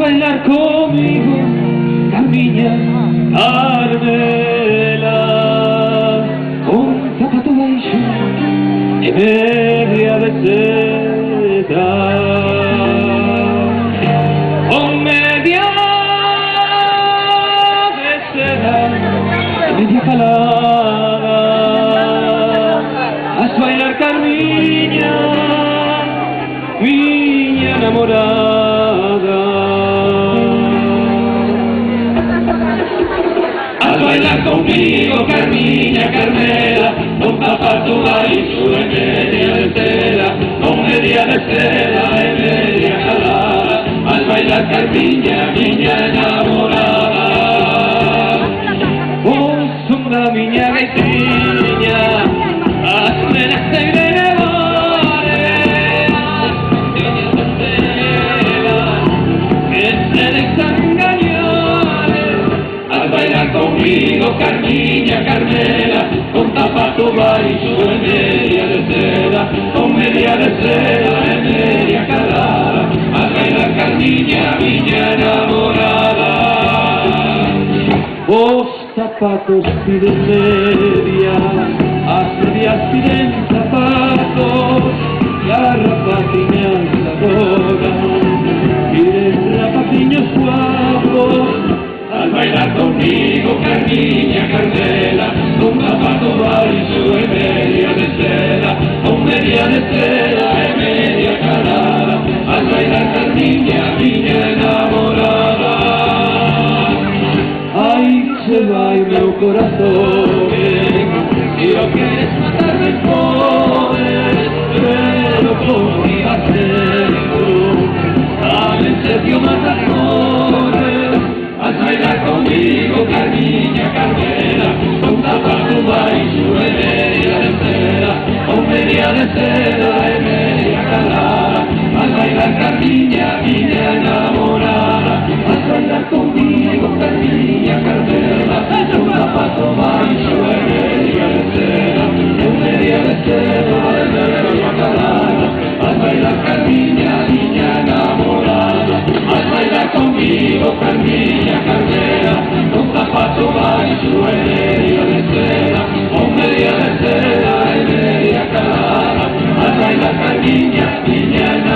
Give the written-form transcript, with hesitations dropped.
bailar conmigo, Carmiña, Carmela, con zapato baixo y media de seda, con media de seda y media calada. Haz bailar Carmiña, miña enamorada. Haz bailar conmigo, Carmiña, Carmela, con zapato baixo e media de seda, con media de seda e media calada. Haz bailar Carmiña, miña enamorada. Oh, son da miña gaitiña, as nenas de conmigo, Carmiña, Carmela, con zapato baixo e media de seda, con media de seda e media calada. Haz bailar Carmiña, miña enamorada. Os zapatos piden medias, as medias piden zapatos, y a rapaciñas agora piden rapaciños guapos. Al bailar conmigo, Carmiña, Carmela, con zapato baixo e media de seda, con media de seda e media calada. Al bailar Carmiña, miña enamorada. Ai, se vai meu corazón, si lo quieres matar me pones, pero por ti hacerlo, dame serio matadores. Haz bailar conmigo, Carmiña, Carmela, con zapato baixo e media de seda, con media de seda e media calada. Haz bailar Carmiña, miña enamorada. Haz bailar conmigo, Carmiña, Carmela, con zapato baixo e media de seda, con media de seda e media calada. Haz bailar Carmiña, miña enamorada. Haz bailar conmigo, Carmiña, Carmela, con zapato baixo e media de seda, con media de seda e media calada. Haz bailar Carmiña, miña enamorada.